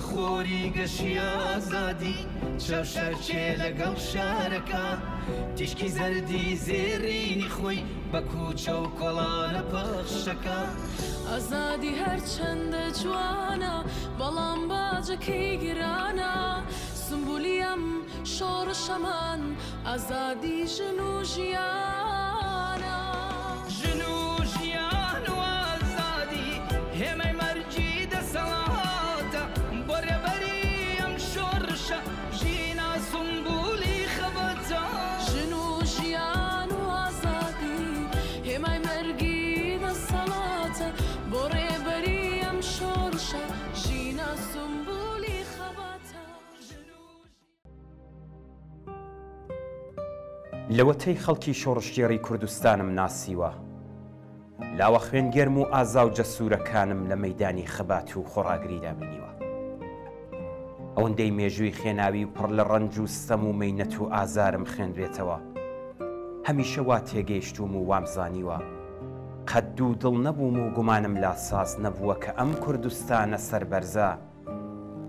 ئەخۆری گەشی ئازادی چەوشەرچێ لەگەڵ شارەکە تیشکی زەردی زێڕینی خۆی بە کوچە و کۆڵانە پەخشەکە ئازادی هەرچەندە جوانە بەڵام باجەکەی گرانە سمبولیەم شۆڕشەمان ئازادی ژن و ژیانە ژن و ژیان و ئازادی هێمەی مەرجی دەسەڵاتە بۆ ڕێبەری ئەم شۆڕشە ژینا سمبولی خەبەتە ژن و ژیان و ئازادی هێمای مەرگی دەسەڵاتە بۆ ڕێبەری ئەم شۆڕشە ژینا سمبولی خەبەتە لەوەتەی خەڵکی شۆڕشگێڕی کوردستانم ناسیوە لاوە خوێنگەرم و ئازا و جەسوورەکانم لە مەیدانی خەبات و خۆڕاگریدا بینیوە ئەوەندەی مێژووی خێناوی و پڕ لە ڕەنج و ستەم و مەینەت و ئازارم خوێنرێتەوە هەمیشە وا تێگەیشتوم و وامزانیوە قەد و دڵ نەبووم و گومانم لا ساز نەبووە کە ئەم کوردستانە سەربەرزە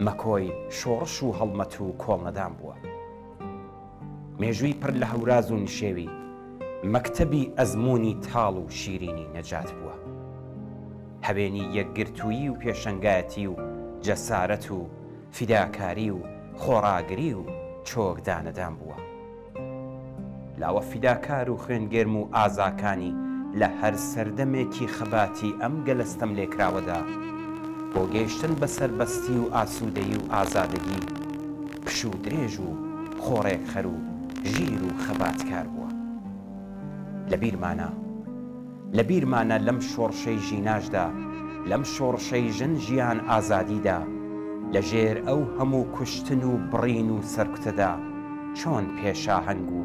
مەکۆی شۆڕش و هەڵمەت و کۆڵنەدان بووە مێژووی پڕ لە هەوراز و نشێوی مەکتەبی ئەزموونی تاڵ و شیرینی نەجات بووە هەوێنی یەکگرتوویی و پێشەنگایەتی و جەسارەت و فیداکاری و خۆڕاگری و چۆکدانەدان بووە لاوە فیداکار و خوێنگەرم و ئازاکانی لە هەر سەردەمێکی خەباتی ئەم گەلەستەم لێکراوەدا بۆ گەیشتن بە سەربەستی و ئاسوودەیی و ئازادگی پش و درێژ و خۆڕێک خەر و ژیر و خەباتکار بووە لەبیرمانە لەم شۆڕشەی ژیناشدا لەم شۆڕشەی ژن ژیان ئازادیدا لەژێر ئەو هەموو کوشتن و بڕین و سەرکوتەدا چۆن پێشاهەنگ و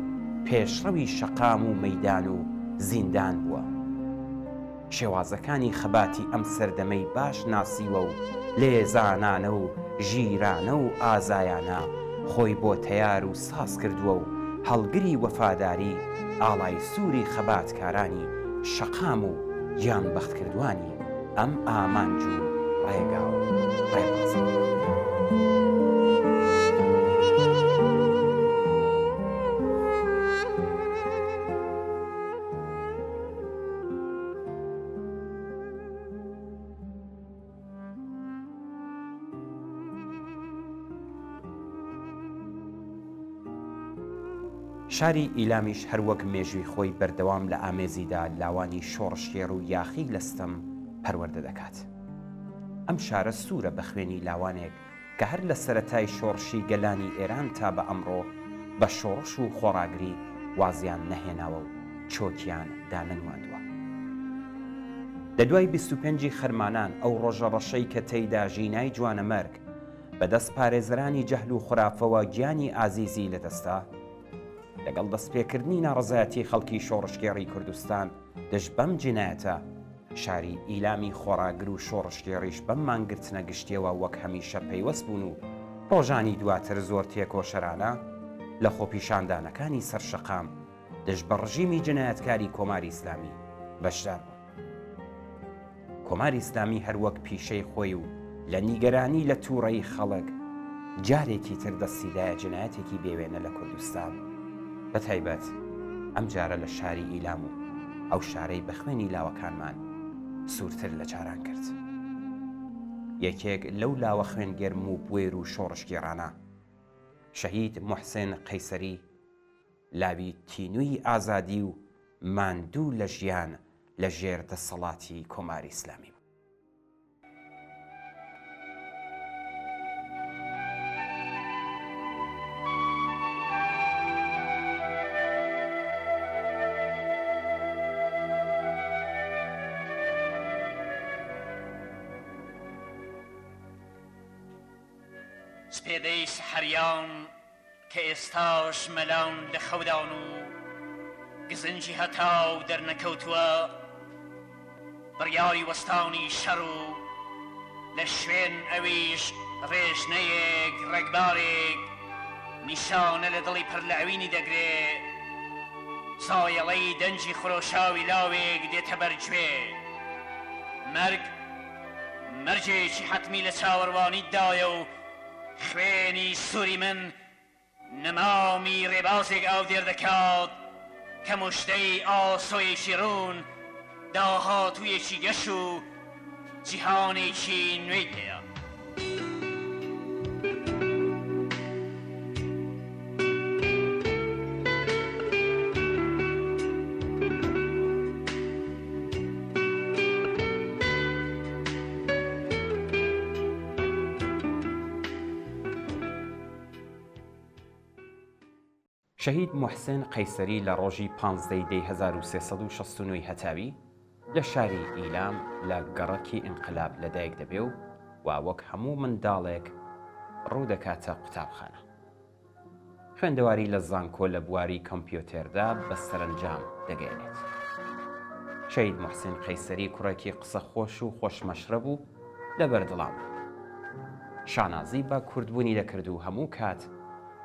پێشڕەوی شەقام و مەیدان و زیندان بووە شێوازەکانی خەباتی ئەم سەردەمەی باش ناسیوە و لێزانانە و ژیرانە و ئازایانە خۆی بۆ تەیار و ساز کردووە و هەڵگری وەفاداری ئاڵای سووری خەباتکارانی شەقام و گیانبەخت کردوانی ئەم ئامانج و ڕێگا و ڕێبازی شاری ئیلامیش هەروەک مێژووی خۆی بەردەوام لە ئامێزیدا لاوانی شۆڕشێڕ و یاخی لەستەم پەروەردە دەکات ئەم شارە سوورە بە خوێنی لاوانێک کە هەر لە سەرەتای شۆڕشی گەلانی ئێران تا بە ئەمڕۆ بە شۆڕش و خۆڕاگری وازیان نەهێناوە و چۆکیان دانەنواندووە لە دوای 25 خەرمانان ئەو ڕۆژە ڕەشەی کە تێیدا ژینای جوانەمەرگ بەدەست پارێزەرانی جەهل و خراپەوە گیانی ئازیزی لەدەستا لەگەڵ دەستپێکردنی ناڕزایەتی خەڵکی شۆڕشگێڕی کوردستان دەست بەم جینایەتە شاری ئیلامی خۆڕاگر و شۆڕشگێڕیش بەم مانگرتنە گشتیەوە وەک هەمیشە پەیوەست بوون و ڕۆژانی دواتر زۆر تێکۆشەرانە لە خۆپیشاندانەکانی سەرشەقام دەست بە ڕژیمی جنایەتکاری کۆماری ئیسلامی بەشدار بوو کۆماری ئیسلامی هەروەک پیشەی خۆی و لە نیگەرانی لە تووڕەی خەڵک جارێکی تر دەستیدایە جنایەتێکی بێوێنە لە کوردستان بەتایبەت ئەم جارە لە شاری ئیلام و ئەو شارەی بە خوێنی لاوەکانمان سوورتر لە جاران کرد یەکێک لەو لاوە خوێنگەرم و بوێر و شۆڕشگێڕانە شەهید موحسێن قەیسەری لاوی تینووی ئازادی و ماندوو لە ژیان لە ژێر دەسەڵاتی کۆماری ئیسلامی سپێدەی سەحەریان کە ئێستاش مەلاون لە خەودان و گزنجی هەتاو دەرنەکەوتووە بڕیاری وەستانی شەڕ و لە شوێن ئەویش ڕێژنەیەک ڕێکبارێک نیشانە لە دڵی پڕ لە ئەوینی دەگرێ سایەڵەی دەنجی خۆشاوی لاوێک دێتە بەرگوێ مەرجێکی حەتمی لە چاوەڕوانیتدایە و خوێنی سووری من نەمامی ڕێبازێک ئاو دێر دەکات کە موشتەی ئاسۆیەکی ڕوون داهاتوویەکی گەش و جیهانێکی نوێی هەیە. شەهید موحسین قەیسەری لە ڕۆژی 15 دەی 1369 هەتاوی لە شاری ئیلام لە گەڕەکی ئینقلاب لەدایک دەبێ و وەک هەموو منداڵێک ڕوو دەکاتە قوتابخانە. خوێندەواری لە زانکۆ لە بواری کۆمپیۆتێردا بە سەرنجام دەگەێنێت. شەهید موحسین قەیسەری کوڕێکی قسە خۆش و خۆشمەشرە بوو لە بەردڵام. شانازی بە کوردبوونی دەکرد و هەموو کات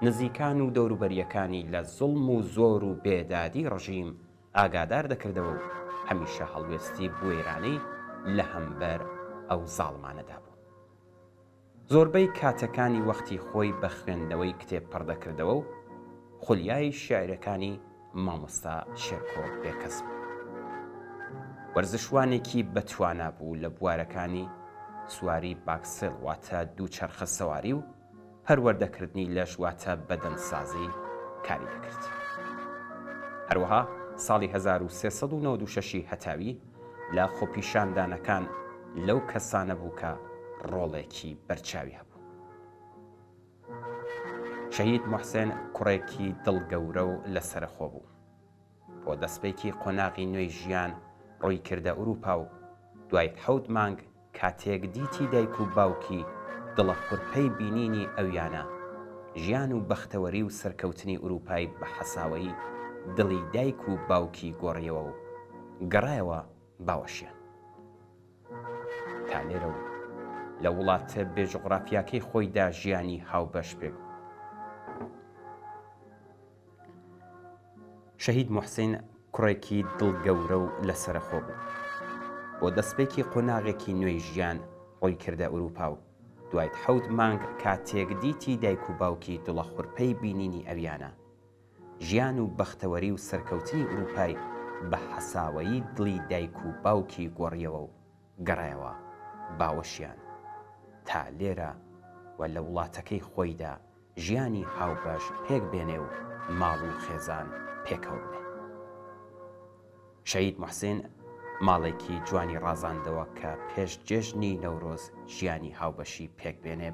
نزیکان و دەوروبەریەکانی لە زوڵم و زۆر و بێدادی ڕژیم ئاگادار دەکردەوە و هەمیشە هەڵوێستی بوێرانەی لە هەمبەر ئەو زاڵمانەدا بوو. زۆربەی کاتەکانی وەختی خۆی بە خوێندنەوەی کتێب پڕدەکردەوە و خولیای شاعیرەکانی مامۆستا شێرکۆ بێکەس بوو. وەرزشوانێکی بەتوانا بوو لە بوارەکانی سواری باکسێڵ واتە دووچەرخە سەواری و پەروەردەکردنی لەش واتە بەدەنسازی کاری دەکرد. هەروەها ساڵی 1396 هەتاوی لە خۆپیشاندانەکان لەو کەسانە بوو کە ڕۆڵێکی بەرچاوی هەبوو. شەهید موحسین کوڕێکی دڵگەورە و لەسەرخۆ بوو. بۆ دەستپێکی قۆناغی نوێی ژیان ڕووی کردە ئوروپا و دوای 7 مانگ کاتێک دیتی دایک و باوکی دڵە خوڕپەی بینینی ئەویانە ژیان و بەختەوەری و سەرکەوتنی ئوروپای بە حەساوەیی دڵی دایک و باوکی گۆڕیەوە و گەڕایەوە باوەشیان. تا لێرە و لە وڵاتە بێژوغرافیاکەی خۆیدا ژیانی هاوبەش پێ. شەهید موحسین کوڕێکی دڵگەورە و لەسەرخۆ بوو. بۆ دەستپێکی قۆناغێکی نوێی ژیان ڕووی کردە ئوروپا و دوای 7 مانگ کاتێک دیتی دایک و باوکی دڵە خوڕپەی بینینی ئەویانە ژیان و بەختەوەری و سەرکەوتنی ئوروپای بە حەساوەیی دڵی دایک و باوکی گۆڕیەوە و گەڕایەوە باوەشیان. تا لێرە و لە وڵاتەکەی خۆیدا ژیانی هاوبەش پێک بێنێ و ماڵ و خێزان پێکەوت بێ. شەهید موحسین ماڵێکی جوانی ڕازاندەوە کە پێش جێژنی نەورۆز ژیانی هاوبەشی پێک بێنێ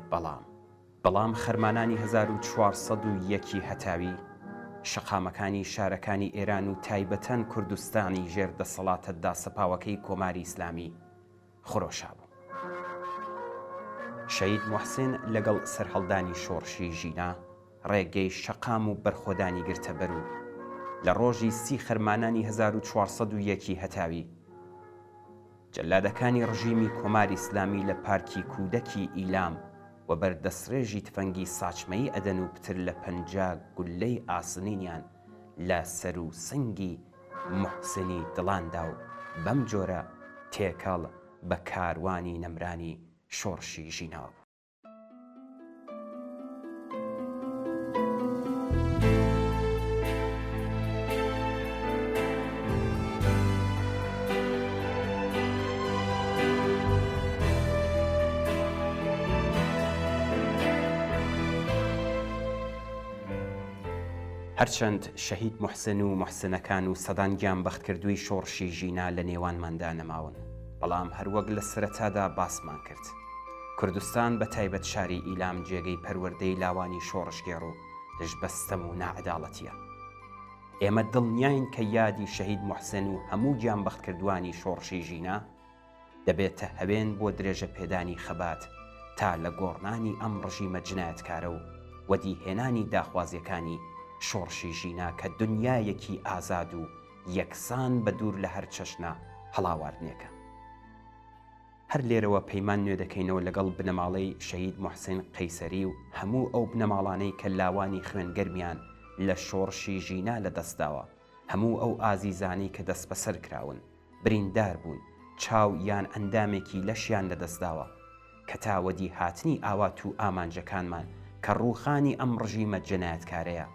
بەڵام خەرمانانی 1401 هەتاوی شەقامەکانی شارەکانی ئێران و تایبەتەن کوردستانی ژێر دەسەڵاتە داسەپاوەکەی کۆماری ئیسلامی خۆرۆشا بوو. شەهید موحسین لەگەڵ سەرهەڵدانی شۆڕشی ژینا ڕێگەی شەقام و بەرخۆدانی گرتە بەر و لە ڕۆژی 30 خەرمانانی 1401 هەتاوی جەلادەکانی ڕژیمی کۆماری ئیسلامی لە پارکی کودەکی ئیلام و بەردەسڕێژی تفەنگی ساچمەیی ئەدەن و پتر لە 50 گولەی ئاسنینیان لە سەر و سنگی موحسینی دڵاندا و بەم جۆرە تێکەڵ بە کاروانی نەمرانی شۆڕشی ژیناوە. هەرچەند شەهید موحسین و موحسینەکان و سەدان گیان بەختکردووی شۆڕشی ژینا لە نێوانماندا نەماون، بەڵام هەروەک لە سەرەتادا باسمان کرد، کوردستان بە تایبەت شاری ئیلام جێگەی پەروەردەی لاوانی شۆڕشگێڕ و دژبەستەم و نائەداڵەتیە. ئێمە دڵنیاین کە یادی شەهید موحسین و هەموو گیان بەختکردوانی شۆڕشی ژینا دەبێتە هەوێن بۆ درێژە پێدانی خەبات تا لە گۆڕنانی ئەم ڕژیمە جنایەتکارە و وەدیهێنانی داخوازیەکانی شۆڕشی ژینا کە دنیایەکی ئازاد و یەکسان بە دوور لە هەر چەشنە هەڵاواردنێکە. هەر لێرەوە پەیمان نوێ دەکەینەوە لەگەڵ بنەماڵەی شەهید موحسین قەیسەری و هەموو ئەو بنەماڵانەی کە لاوانی خوێنگەرمیان لە شۆڕشی ژینا لەدەستداوە، هەموو ئەو ئازیزانی کە دەست بەسەر کراون، بریندار بوون، چاو یان ئەندامێکی لەشیان لەدەستداوە، کە تاوەدی هاتنی ئاوات و ئامانجەکانمان کە ڕووخانی ئەم ڕژیمە جەنایەتکارەیە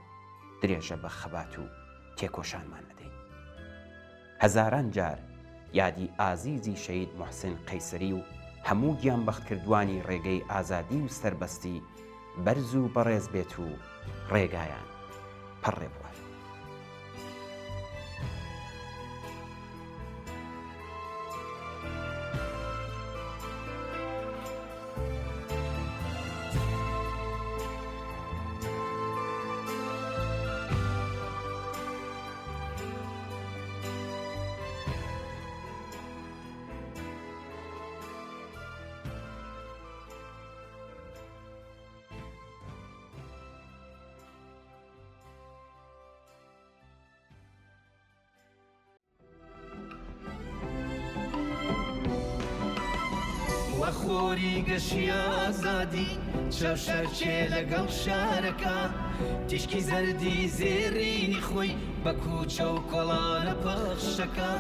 درێژە بە خەبات و تێکۆشانمان نەدەین. هەزاران جار یادی ئازیزی شەید موحسین قەیسەری و هەموو گیان بەختکردوانی ڕێگەی ئازادی و سەربەستی بەرز و بەڕێز بێت و ڕێگایان پەڕێ بووە. وەخۆری گەشی ئازادی چەوشەرچێ لەگەڵ شارەکە تیشکی زەردی زێڕینی خۆی بە کوچە و کۆڵانە پەخشەکە.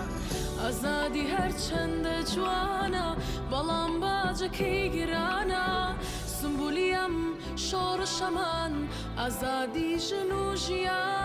ئازادی هەرچەندە جوانە بەڵام باجەکەی گرانە، سمبولی ئەم شۆڕشەمان ئازادی ژن و ژیان.